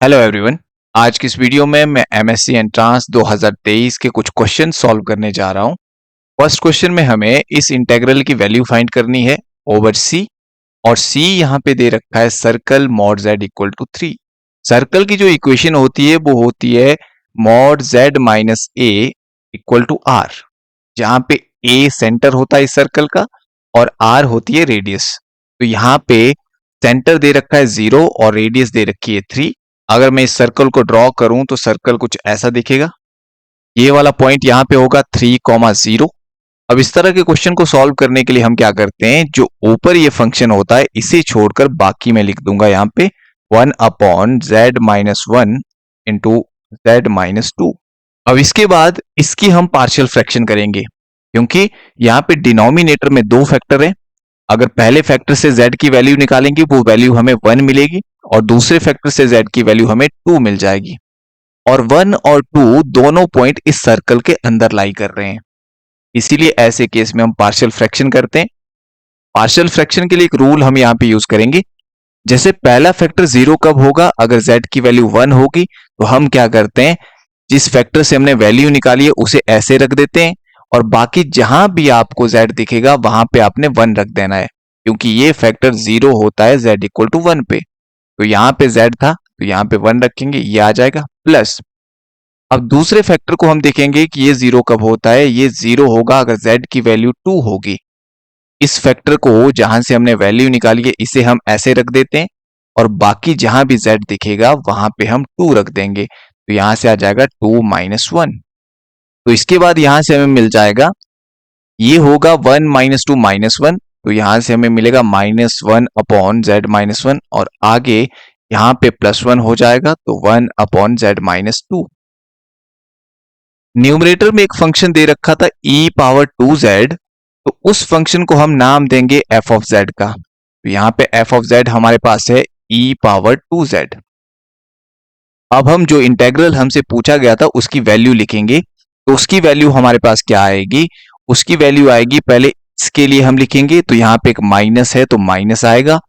Hello everyone. आज की इस वीडियो में मैं एमएससी एंट्रांस 2023 के कुछ क्वेश्चन सॉल्व करने जा रहा हूं। फर्स्ट क्वेश्चन में हमें इस इंटीग्रल की वैल्यू फाइंड करनी है ओवर सी, और सी यहां पे दे रखा है circle mod z equal to 3। Circle की जो इक्वेशन होती है वो होती है mod z minus A equal to R, जहां पे ए सेंटर होता है इस सर्कल का और आर होती है रेडियस। तो यहाँ पे सेंटर दे रखा है 0 और रेडियस दे रखी है 3। अगर मैं इस सर्कल को ड्रॉ करूं तो सर्कल कुछ ऐसा दिखेगा। ये वाला पॉइंट यहाँ पे होगा 3,0। अब इस तरह के क्वेश्चन को सॉल्व करने के लिए हम क्या करते हैं, जो ऊपर ये फंक्शन होता है इसे छोड़कर बाकी मैं लिख दूंगा यहाँ पे 1/z-1 इंटू z-2। अब इसके बाद इसकी हम पार्शियल फ्रैक्शन करेंगे, क्योंकि यहाँ पे डिनोमिनेटर में दो फैक्टर है। अगर पहले फैक्टर से z की वैल्यू निकालेंगे वो वैल्यू हमें 1 मिलेगी, और दूसरे फैक्टर से z की वैल्यू हमें 2 मिल जाएगी। और 1 और 2 दोनों पॉइंट इस सर्कल के अंदर लाई कर रहे हैं, इसीलिए ऐसे केस में हम पार्शियल फ्रैक्शन करते हैं। पार्शियल फ्रैक्शन के लिए एक रूल हम यहाँ पे यूज करेंगे। जैसे पहला फैक्टर 0 कब होगा, अगर z की वैल्यू 1 होगी, तो हम क्या करते हैं, जिस फैक्टर से हमने वैल्यू निकाली है उसे ऐसे रख देते हैं, और बाकी जहां भी आपको z दिखेगा वहां पे आपने 1 रख देना है, क्योंकि ये फैक्टर 0 होता है z इक्वल टू 1 पे। तो यहाँ पे z था तो यहाँ पे 1 रखेंगे, ये आ जाएगा प्लस। अब दूसरे फैक्टर को हम देखेंगे कि ये 0 कब होता है, ये 0 होगा अगर z की वैल्यू 2 होगी। इस फैक्टर को जहां से हमने वैल्यू निकाली है इसे हम ऐसे रख देते हैं, और बाकी जहां भी z दिखेगा वहां पे हम 2 रख देंगे। तो यहां से आ जाएगा 2-1। तो इसके बाद यहां से हमें मिल जाएगा, ये होगा 1-2-1, तो यहां से हमें मिलेगा -1/z-1, और आगे यहां पे +1 हो जाएगा तो 1/z-2। न्यूमरेटर में एक फंक्शन दे रखा था e⁻2z, तो उस फंक्शन को हम नाम देंगे f ऑफ z का। तो यहाँ पे f ऑफ z हमारे पास है e⁻2z। अब हम जो इंटेग्रल हमसे पूछा गया था उसकी वैल्यू लिखेंगे। तो उसकी वैल्यू हमारे पास क्या आएगी, उसकी वैल्यू आएगी, पहले इसके लिए हम लिखेंगे तो यहाँ पे एक माइनस है तो माइनस आएगा,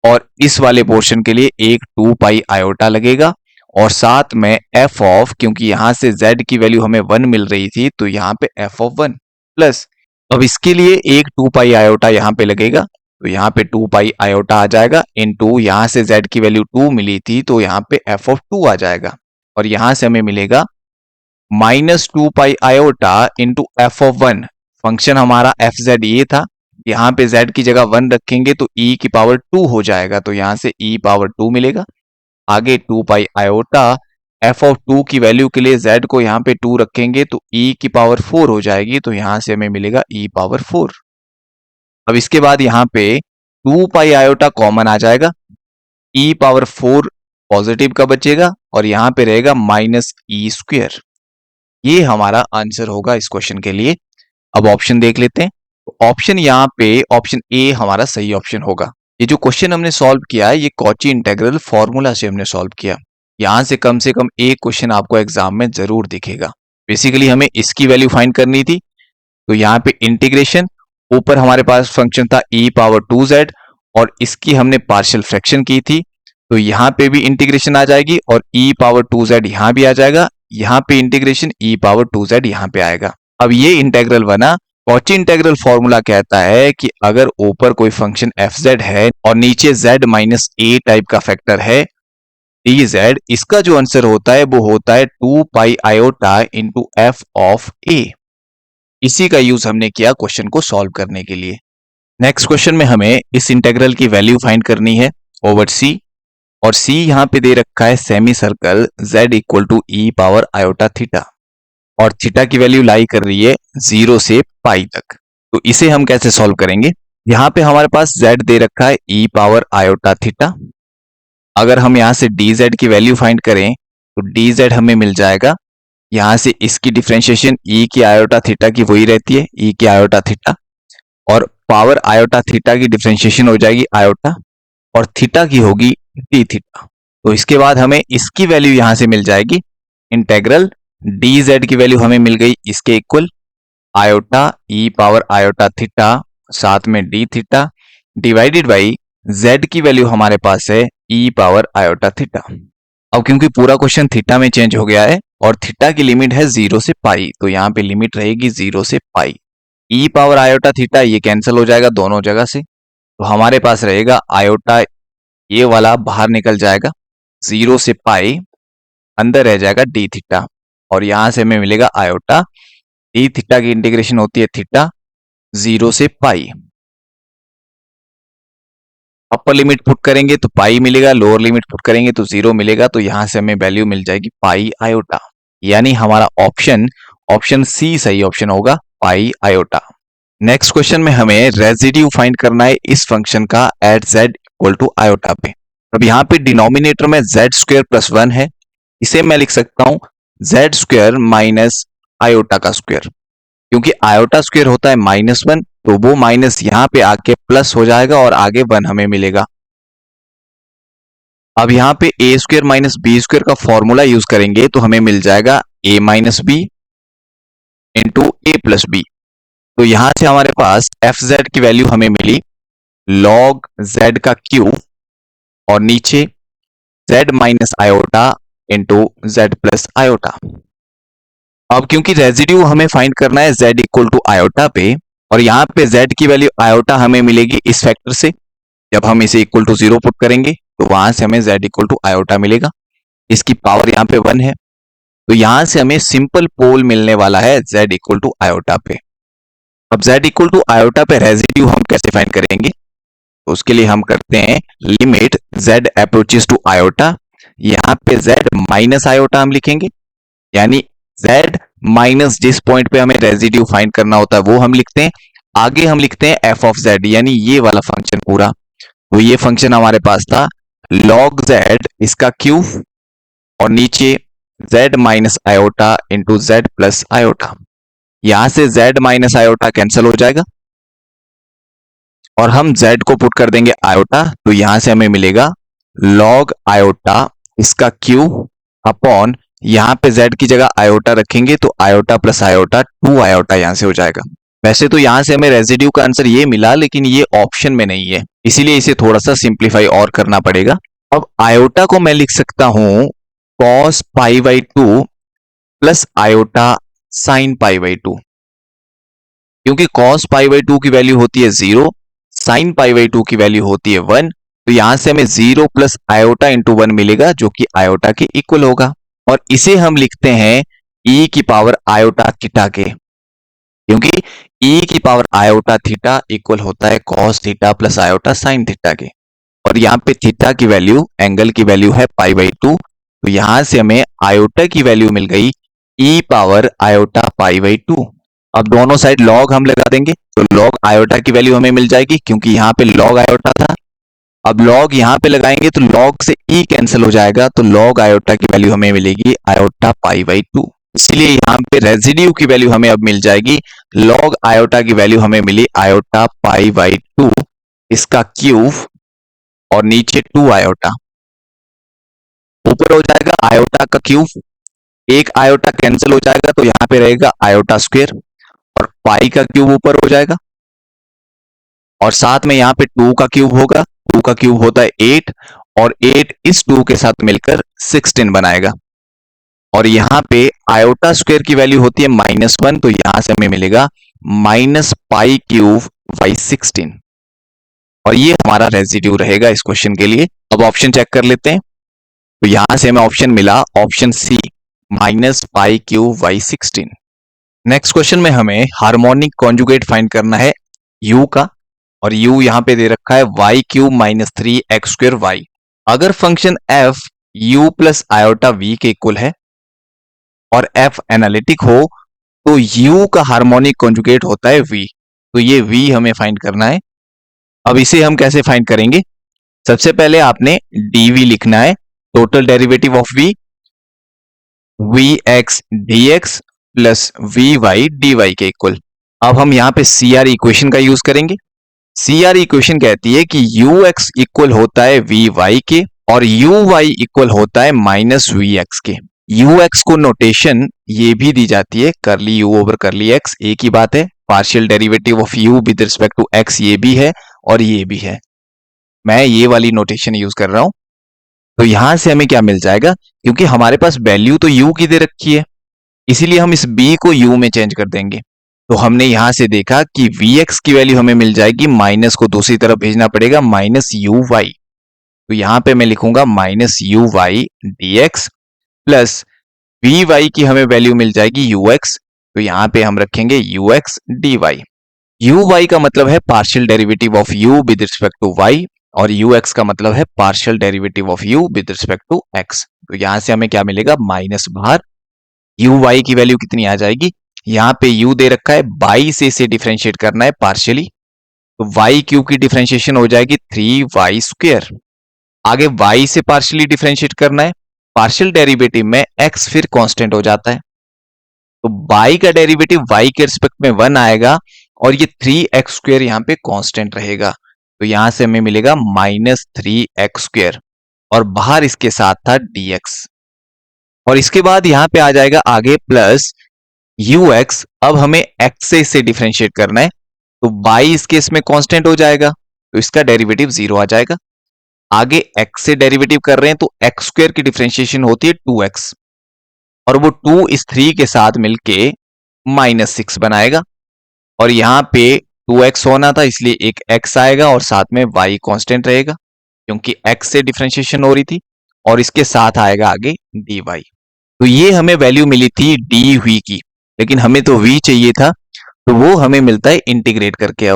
और इस वाले पोर्शन के लिए एक 2 पाई आयोटा लगेगा, और साथ में f ऑफ, क्योंकि यहां से z की वैल्यू हमें 1 मिल रही थी तो यहाँ पे f ऑफ 1 प्लस। अब इसके लिए एक 2 पाई आयोटा यहाँ पे लगेगा, तो यहाँ पे 2 पाई आयोटा आ जाएगा, इनटू यहाँ से z की वैल्यू 2 मिली थी तो यहाँ पे f ऑफ 2 आ जाएगा, और यहां से हमें मिलेगा -2 पाई iota into f of 1। Function हमारा fz ये था, यहाँ पे z की जगह 1 रखेंगे तो e⁻2 हो जाएगा, तो यहाँ से e⁻2 मिलेगा। आगे 2 पाई आयोटा, f ऑफ 2 की वैल्यू के लिए z को यहाँ पे 2 रखेंगे तो e⁻4 हो जाएगी, तो यहाँ से हमें मिलेगा e⁻4। अब इसके बाद यहाँ पे 2 पाई आयोटा कॉमन आ जाएगा, e⁻4 पॉजिटिव का बचेगा, और यहाँ पे रहेगा -e²। ये हमारा आंसर होगा इस क्वेश्चन के लिए। अब ऑप्शन देख लेते हैं। ऑप्शन यहाँ पे ऑप्शन ए हमारा सही ऑप्शन होगा। ये जो क्वेश्चन हमने सॉल्व किया है ये कॉची इंटीग्रल फॉर्मूला से हमने सॉल्व किया। यहाँ से कम एक क्वेश्चन आपको एग्जाम में जरूर दिखेगा। बेसिकली हमें इसकी वैल्यू फाइंड करनी थी, तो यहाँ पे इंटीग्रेशन, ऊपर हमारे पास फंक्शन था e⁻2z, और इसकी हमने पार्शियल फ्रैक्शन की थी, तो यहाँ पे भी इंटीग्रेशन आ जाएगी और e⁻2z यहाँ भी आ जाएगा, यहाँ पे इंटीग्रेशन e⁻2z यहाँ पे आएगा। अब ये इंटेग्रल बना। कॉची इंटेग्रल फॉर्मूला कहता है कि अगर ऊपर कोई फंक्शन fz है और नीचे z माइनस a टाइप का फैक्टर है dz, इसका जो आंसर होता है वो होता है 2 पाई iota into f of a। इसी का यूज हमने किया क्वेश्चन को सॉल्व करने के लिए। नेक्स्ट क्वेश्चन में हमें इस इंटेग्रल की वैल्यू फाइंड करनी है ओवर c, और c यहाँ पे दे रखा है semi circle z equal to e⁻i, और थीटा की वैल्यू लाई कर रही है 0 से पाई तक। तो इसे हम कैसे सॉल्व करेंगे, यहाँ पे हमारे पास z दे रखा है e⁻i। अगर हम यहाँ से dz की वैल्यू फाइंड करें तो dz हमें मिल जाएगा, यहाँ से इसकी डिफरेंशिएशन e की आयोटा थीटा की वही रहती है, e की आयोटा थीटा, और पावर आयोटा थीटा की डिफरेंशिएशन हो जाएगी आयोटा, और थीटा की होगी डी थीटा। तो इसके बाद हमें इसकी वैल्यू यहां से मिल जाएगी, इंटेग्रल dz की वैल्यू हमें मिल गई इसके इक्वल आयोटा e⁻i थीटा साथ में D theta divided by z की वैल्यू हमारे पास है e⁻i थीटा। अब क्योंकि पूरा क्वेश्चन थीटा में चेंज हो गया है और थीटा की लिमिट है 0 से पाई, तो यहाँ पे लिमिट रहेगी 0 से पाई। ई पावर आयोटा थीटा ये कैंसिल हो जाएगा दोनों जगह से, तो हमारे पास रहेगा आयोटा, ये वाला बाहर निकल जाएगा, 0 से पाई, अंदर रह जाएगा डी थीटा, और यहां से हमें मिलेगा आयोटा। डी थीटा की इंटीग्रेशन होती है थीटा 0 से पाई। अपर लिमिट पुट करेंगे तो पाई मिलेगा, लोअर लिमिट पुट करेंगे तो 0 मिलेगा, तो यहां से हमें वैल्यू मिल जाएगी पाई आयोटा। यानी हमारा ऑप्शन सी सही ऑप्शन होगा, पाई आयोटा। नेक्स्ट क्वेश्चन में हमें रेजिड्यू फाइंड करना है इस फंक्शन का at z equal to iota पे। अब यहाँ पे डिनोमिनेटर में z स्क्वायर प्लस 1 है, इसे मैं लिख सकता हूं z स्क्वायर माइनस आयोटा का स्क्वायर, क्योंकि आयोटा स्क्वायर होता है -1, तो वो माइनस यहाँ पे आके प्लस हो जाएगा और आगे 1 हमें मिलेगा। अब यहाँ पे A square minus B square का फॉर्मूला यूज करेंगे तो हमें मिल जाएगा a minus B into A plus B. तो यहां से हमारे पास एफ जेड की वैल्यू हमें मिली लॉग z का क्यूब और नीचे z minus iota into Z plus iota. अब क्योंकि रेजिड्यू हमें फाइंड करना है z इक्वल टू आयोटा पे, और यहाँ पे z की वैल्यू आयोटा हमें मिलेगी इस फैक्टर से, जब हम इसे इक्वल टू 0 पुट करेंगे तो वहां से हमें z इक्वल टू आयोटा मिलेगा, इसकी पावर यहाँ पे 1 है, तो यहां से हमें सिंपल पोल मिलने वाला है z इक्वल टू आयोटा पे। अब z इक्वल टू आयोटा पे रेजिड्यू हम कैसे फाइंड करेंगे, तो उसके लिए हम करते हैं limit z approaches to iota, यहाँ पे z माइनस आयोटा हम लिखेंगे, यानी z माइनस जिस पॉइंट पे हमें रेजिड्यू फाइंड करना होता है वो हम लिखते हैं, आगे हम लिखते हैं f ऑफ z, यानी ये वाला फंक्शन पूरा। तो ये फंक्शन हमारे पास था log z इसका क्यूब और नीचे z minus iota into Z plus iota. यहां से z माइनस आयोटा कैंसिल हो जाएगा और हम z को पुट कर देंगे आयोटा, तो यहां से हमें मिलेगा log आयोटा इसका क्यूब अपॉन, यहां पे z की जगह आयोटा रखेंगे तो आयोटा प्लस आयोटा 2 आयोटा यहां से हो जाएगा। वैसे तो यहां से हमें रेजिड्यू का आंसर ये मिला, लेकिन ये ऑप्शन में नहीं है, इसीलिए इसे थोड़ा सा सिंप्लीफाई और करना पड़ेगा। अब आयोटा को मैं लिख सकता हूं cos pi by 2 plus iota sine pi by 2, क्योंकि cos पाई बाई 2 की वैल्यू होती है 0, साइन पाई बाई 2 की वैल्यू होती है 1, तो यहां से हमें 0 प्लस आयोटा इंटू 1 मिलेगा जो कि आयोटा के इक्वल होगा, और इसे हम लिखते हैं e की पावर आयोटा थीटा के, क्योंकि e की पावर आयोटा थीटा इक्वल होता है cos theta plus iota sine theta के, और यहाँ पे थीटा की वैल्यू, एंगल की वैल्यू है पाई बाई 2, तो यहां से हमें आयोटा की वैल्यू मिल गई e power iota pi by 2। अब दोनों साइड लॉग हम लगा देंगे तो लॉग आयोटा की वैल्यू हमें मिल जाएगी, क्योंकि यहाँ पे लॉग आयोटा था। अब लॉग यहाँ पे लगाएंगे तो लॉग से e कैंसिल हो जाएगा, तो लॉग आयोटा की वैल्यू हमें मिलेगी आयोटा पाई बाई 2। इसलिए यहाँ पे रेजिड्यू की वैल्यू हमें अब मिल जाएगी, लॉग आयोटा की वैल्यू हमें मिली आयोटा पाई बाई 2 इसका क्यूब और नीचे 2 आयोटा, ऊपर हो जाएगा आयोटा का क्यूब, एक आयोटा कैंसिल हो जाएगा तो यहाँ पे रहेगा आयोटा स्क्वायर, और पाई का क्यूब ऊपर हो जाएगा, और साथ में यहाँ पे 2 का क्यूब होगा, 2 का क्यूब होता है 8, और 8 इस 2 के साथ मिलकर 16 बनाएगा, और यहाँ पे आयोटा स्क्वायर की वैल्यू होती है -1, तो यहां से हमें मिलेगा माइनस पाई क्यूब बाई 16, और ये हमारा रेजिड्यू रहेगा इस क्वेश्चन के लिए। अब ऑप्शन चेक कर लेते हैं, तो यहां से हमें ऑप्शन मिला option C minus pi cube by 16। Next question में हमें हार्मोनिक कॉन्जुगेट फाइंड करना है u का, और u यहां पे दे रखा है y cube minus 3x square y। अगर function f u plus iota v के इक्वल है और f एनालिटिक हो तो u का हार्मोनिक कॉन्जुगेट होता है v, तो ये v हमें फाइंड करना है। अब इसे हम कैसे फाइंड करेंगे, सबसे पहले आपने dv लिखना है, total derivative of v, vx dx plus vy dy के इक्वल। अब हम यहाँ पे CR इक्वेशन का यूज करेंगे। CR इक्वेशन कहती है कि ux इक्वल होता है vy के और uy इक्वल होता है माइनस vx के। ux को नोटेशन ये भी दी जाती है करली u ओवर करली x, एक ही बात है, partial derivative of u with respect to x ये भी है और ये भी है, मैं ये वाली नोटेशन यूज कर रहा हूं। तो यहां से हमें क्या मिल जाएगा, क्योंकि हमारे पास वैल्यू तो u की दे रखी है, इसीलिए हम इस b को u में चेंज कर देंगे। तो हमने यहां से देखा कि vx की वैल्यू हमें मिल जाएगी, माइनस को दूसरी तरफ भेजना पड़ेगा, माइनस uy। तो यहां पे मैं लिखूंगा minus uy dx plus vy की हमें वैल्यू मिल जाएगी ux, तो यहां पे हम रखेंगे ux dy। uy का मतलब है partial derivative of u with respect to y, और ux का मतलब है partial derivative of u with respect to x। तो यहां से हमें क्या मिलेगा, माइनस बाहर, uy की वैल्यू कितनी आ जाएगी, यहाँ पे u दे रखा है, y से इसे डिफरेंशिएट करना है पार्शियली, तो y क्यूब की डिफरेंशिएशन हो जाएगी 3y स्क्वायर। आगे y से पार्शियली डिफरेंशिएट करना है, पार्शियल डेरिवेटिव में x फिर कांस्टेंट हो जाता है, तो y का डेरिवेटिव y के रिस्पेक्ट में 1 आएगा, और ये 3x स्क्वायर यहाँ पे कांस्टेंट रहेगा। तो यहां से हमें मिलेगा माइनस 3x स्क्वायर, और बाहर इसके साथ था dx, और इसके बाद यहाँ पे आ जाएगा आगे प्लस ux। अब हमें x से इसे डिफरेंशिएट करना है, तो y इस केस में कांस्टेंट हो जाएगा, तो इसका डेरिवेटिव 0 आ जाएगा। आगे x से डेरिवेटिव कर रहे हैं, तो x स्क्वायर की डिफरेंशिएशन होती है 2x, और वो 2 इस 3 के साथ मिलके -6 बनाएगा, और यहाँ पे 2x होना था इसलिए एक x आएगा, और साथ में y कांस्टेंट रहेगा क्योंकि x से डिफरेंशिएशन हो रही थी, और इसके साथ आएगा आगे dy। तो ये हमें वैल्यू मिली थी डी हुई की, लेकिन हमें तो v चाहिए था, तो वो हमें मिलता है इंटीग्रेट करके।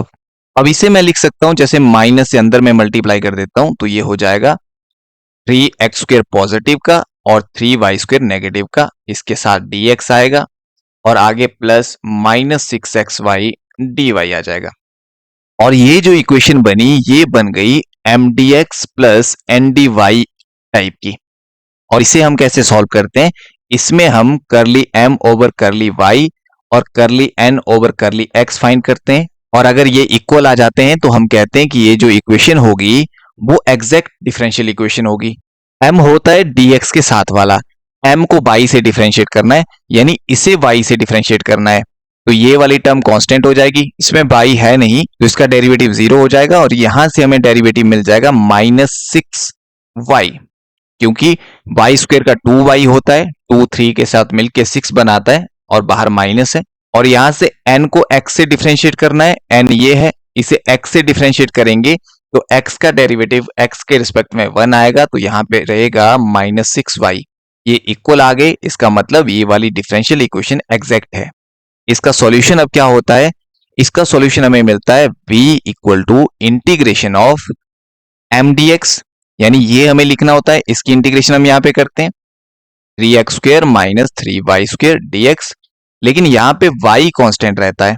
अब इसे मैं लिख सकता हूं, जैसे माइनस से अंदर में मल्टीप्लाई कर देता हूं, तो ये हो जाएगा 3x स्क्वायर पॉजिटिव का और 3y स्क्वायर नेगेटिव का, इसके साथ dx आएगा, और आगे प्लस -6xy dy आ जाएगा। और ये जो इक्वेशन बनी, ये बन गई mdx प्लस ndy टाइप की। और इसे हम कैसे सॉल्व करते हैं, इसमें हम करली m ओवर करली y और करली n ओवर करली x फाइंड करते हैं, और अगर ये इक्वल आ जाते हैं तो हम कहते हैं कि ये जो इक्वेशन होगी वो एग्जैक्ट डिफरेंशियल इक्वेशन होगी। m होता है dx के साथ वाला, m को y से डिफरेंशिएट करना है, यानी इसे y से डिफरेंशिएट करना है, तो ये वाली टर्म कांस्टेंट हो जाएगी, इसमें y है नहीं तो इसका डेरिवेटिव 0 हो जाएगा, और यहां से हमें डेरिवेटिव मिल जाएगा -6y, क्योंकि y स्क्वायर का 2y होता है, 2 3 के साथ मिलके 6 बनाता है, और बाहर माइनस है, और यहां से n को x से डिफरेंशिएट करना है, n ये है, इसे x से डिफरेंशिएट करेंगे तो x का डेरिवेटिव x के रिस्पेक्ट में 1 आएगा, तो यहाँ पे रहेगा -6y। ये इक्वल आ गए, इसका मतलब ये वाली डिफरेंशियल इक्वेशन एग्जैक्ट है। इसका सॉल्यूशन अब क्या होता है, इसका सॉल्यूशन हमें मिलता है v equal to integration of mdx, यानी ये हमें लिखना होता है, इसकी इंटीग्रेशन हम यहाँ पे करते हैं 3x square minus 3y square dx, लेकिन यहाँ पे y कांस्टेंट रहता है,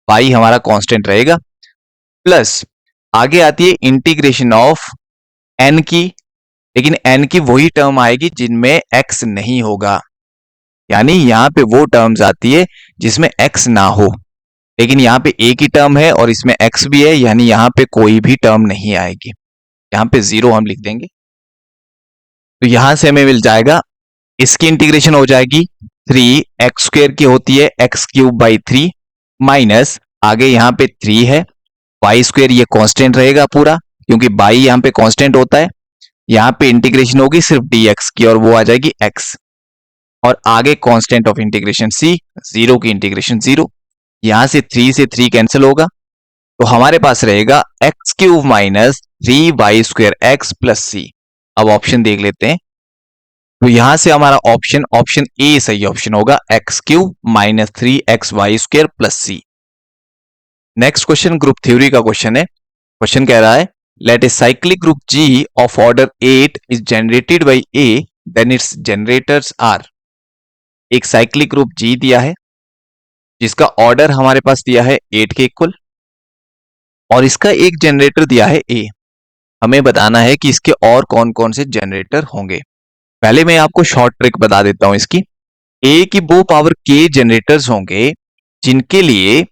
y हमारा कांस्टेंट रहेगा, प्लस आगे आती है इंटीग्रेशन ऑफ n की, लेकिन n की वही टर्म आएगी जिनमें x नहीं होगा, यानी यहाँ पे वो टर्म्स आती है जिसमें x ना हो, लेकिन यहाँ पे एक ही टर्म है और इसमें x भी है, यानी यहाँ पे कोई भी टर्म नहीं आएगी, यहाँ पे 0 हम लिख देंगे। तो यहां से हमें मिल जाएगा, इसकी इंटीग्रेशन हो जाएगी 3x स्क्वायर की होती है x क्यूब बाई 3, माइनस आगे यहाँ पे 3 है, y स्क्वायर ये कांस्टेंट रहेगा पूरा, क्योंकि y यहाँ पे कांस्टेंट होता है, यहाँ पे इंटीग्रेशन होगी सिर्फ dx की और वो आ जाएगी x, और आगे कांस्टेंट ऑफ इंटीग्रेशन c, 0 की इंटीग्रेशन 0, यहां से 3 से 3 कैंसिल होगा, तो हमारे पास रहेगा x cube minus 3y square x plus c। अब ऑप्शन देख लेते हैं, तो यहां से हमारा ऑप्शन ए सही ऑप्शन होगा, x cube minus 3xy square plus c। Next question group theory का क्वेश्चन है। क्वेश्चन कह रहा है, let a cyclic group G of order 8 is generated by A, then its generators are. एक cyclic group G दिया है जिसका order हमारे पास दिया है 8 के इक्वल, और इसका एक जनरेटर दिया है A। हमें बताना है कि इसके और कौन कौन से जनरेटर होंगे। पहले मैं आपको शॉर्ट ट्रिक बता देता हूं इसकी। A की वो पावर k जनरेटर्स होंगे जिनके लिए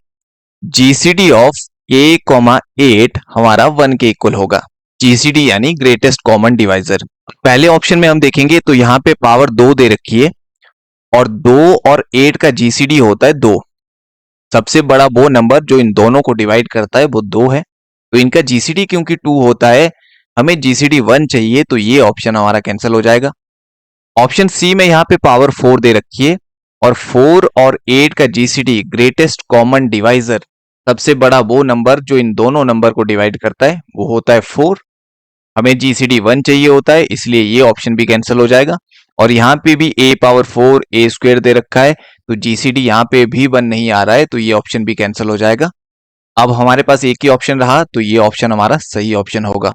GCD ऑफ k,8 हमारा 1 के इक्वल होगा। GCD यानी ग्रेटेस्ट कॉमन डिवाइजर। पहले ऑप्शन में हम देखेंगे तो यहाँ पे पावर 2 दे रखी है, और 2 और 8 का GCD होता है 2। सबसे बड़ा वो नंबर जो इन दोनों को डिवाइड करता है वो 2 है, तो इनका GCD क्योंकि 2 होता है, हमें GCD 1 चाहिए तो ये ऑप्शन हमारा कैंसिल हो जाएगा। ऑप्शन सी में यहाँ पे पावर 4 दे रखी है और 4 और 8 का GCD ग्रेटेस्ट कॉमन डिवाइजर, सबसे बड़ा वो नंबर जो इन दोनों नंबर को डिवाइड करता है वो होता है 4। हमें GCD 1 चाहिए होता है, इसलिए ये ऑप्शन भी कैंसिल हो जाएगा। और यहाँ पे भी a पावर 4 a स्क्वायर दे रखा है, तो GCD यहाँ पे भी 1 नहीं आ रहा है, तो ये ऑप्शन भी कैंसिल हो जाएगा। अब हमारे पास एक ही ऑप्शन रहा, तो ये ऑप्शन हमारा सही ऑप्शन होगा।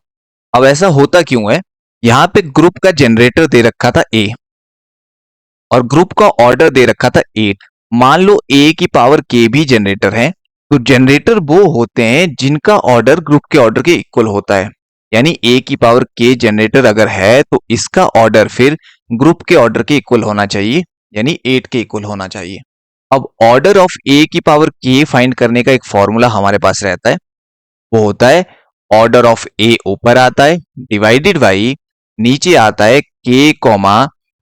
अब ऐसा होता क्यों है, यहाँ पे ग्रुप का जनरेटर दे रखा था a और ग्रुप का ऑर्डर दे रखा था 8। मान लो a की पावर k भी जनरेटर है, तो जनरेटर वो होते हैं जिनका ऑर्डर ग्रुप के ऑर्डर के इक्वल होता है। यानी a की पावर k जनरेटर अगर है तो इसका ऑर्डर फिर ग्रुप के ऑर्डर के इक्वल होना चाहिए, यानी 8 के इक्वल होना चाहिए। अब ऑर्डर ऑफ a की पावर k फाइंड करने का एक फॉर्मूला हमारे पास रहता है, वो होता है ऑर्डर ऑफ a ऊपर आता है डिवाइडेड बाई नीचे आता है k comma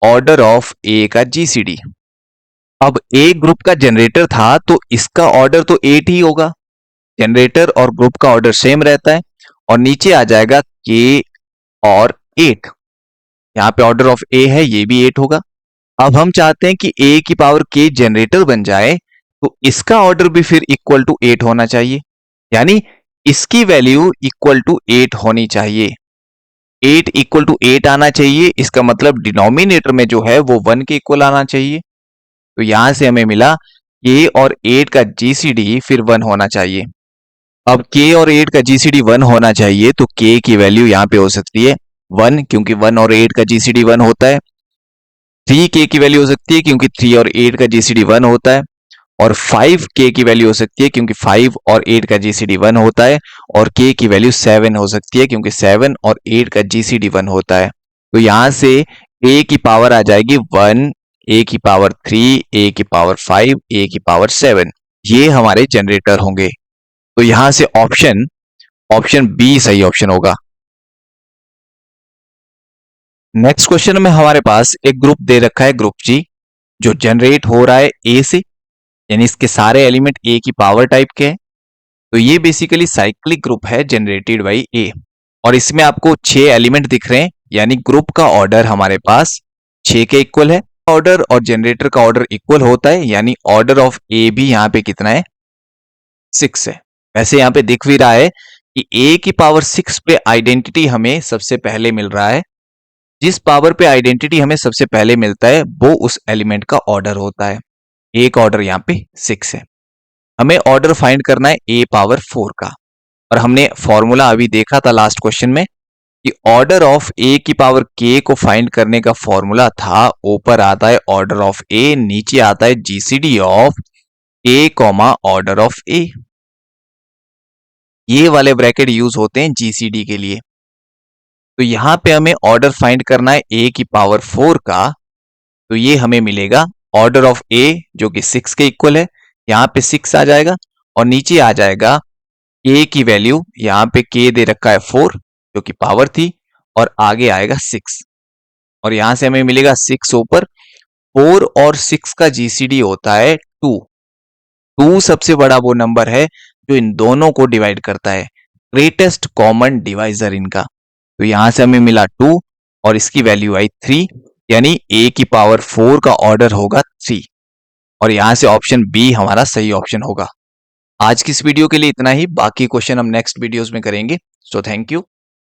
order of a का GCD। अब a ग्रुप का जनरेटर था तो इसका ऑर्डर तो 8 ही होगा, जनरेटर और ग्रुप का ऑर्डर सेम रहता है, और नीचे आ जाएगा k और 8। यहाँ पे ऑर्डर ऑफ a है, ये भी 8 होगा। अब हम चाहते हैं कि a की पावर k जनरेटर बन जाए, तो इसका ऑर्डर भी फिर इक्वल टू 8 होना चाहिए, यानी इसकी वैल्यू इक्वल टू 8 होनी चाहिए। 8 इक्वल टू 8 आना चाहिए, इसका मतलब डिनोमिनेटर में जो है वो 1 के इक्वल आना चाहिए। तो यहां से हमें मिला k और 8 का GCD फिर 1 होना चाहिए। अब k और 8 का GCD 1 होना चाहिए, तो k की वैल्यू यहाँ पे हो सकती है 1, क्योंकि 1 और 8 का GCD 1 होता है। 3k की वैल्यू हो सकती है क्योंकि 3 और 8 का GCD 1 होता है। और 5k की वैल्यू हो सकती है क्योंकि 5 और 8 का GCD 1 होता है। और k की वैल्यू 7 हो सकती है क्योंकि 7 और 8 का GCD 1 होता है। तो यहां से a की पावर आ जाएगी 1, a की पावर 3, a की पावर 5, a की पावर 7। ये हमारे जनरेटर होंगे। तो यहां से ऑप्शन बी सही ऑप्शन होगा। नेक्स्ट क्वेश्चन में हमारे पास एक ग्रुप दे रखा है ग्रुप जी, जो जनरेट हो रहा है a से, यानी इसके सारे एलिमेंट a की पावर टाइप के हैं। तो ये बेसिकली साइक्लिक ग्रुप है जनरेटेड बाई a, और इसमें आपको 6 एलिमेंट दिख रहे हैं, यानी ग्रुप का ऑर्डर हमारे पास 6 के इक्वल है। ऑर्डर और जनरेटर का ऑर्डर इक्वल होता है, यानी ऑर्डर ऑफ a भी यहाँ पे कितना है, 6 है। वैसे यहाँ पे दिख भी रहा है कि a की पावर 6 पे आइडेंटिटी हमें सबसे पहले मिल रहा है। जिस पावर पे आइडेंटिटी हमें सबसे पहले मिलता है वो उस एलिमेंट का ऑर्डर होता है। एक ऑर्डर यहाँ पे 6 है। हमें ऑर्डर फाइंड करना है a पावर 4 का, और हमने फॉर्मूला अभी देखा था लास्ट क्वेश्चन में कि ऑर्डर ऑफ a की पावर k को फाइंड करने का फॉर्मूला था, ऊपर आता है ऑर्डर ऑफ a, नीचे आता है GCD of a comma order of a। ये वाले ब्रैकेट यूज होते हैं GCD के लिए। तो यहां पे हमें ऑर्डर फाइंड करना है a की पावर 4 का, तो ये हमें मिलेगा ऑर्डर ऑफ a जो कि 6 के इक्वल है, यहाँ पे 6 आ जाएगा, और नीचे आ जाएगा k की वैल्यू, यहाँ पे k दे रखा है 4 जो कि पावर थी, और आगे आएगा 6, और यहां से हमें मिलेगा 6 ऊपर। 4 और 6 का GCD होता है 2। 2 सबसे बड़ा वो नंबर है जो इन दोनों को डिवाइड करता है, ग्रेटेस्ट कॉमन डिवाइजर इनका। तो यहां से हमें मिला 2 और इसकी वैल्यू आई 3, यानी a की पावर 4 का ऑर्डर होगा 3, और यहां से ऑप्शन बी हमारा सही ऑप्शन होगा। आज की इस वीडियो के लिए इतना ही, बाकी क्वेश्चन हम नेक्स्ट वीडियोस में करेंगे। So thank you.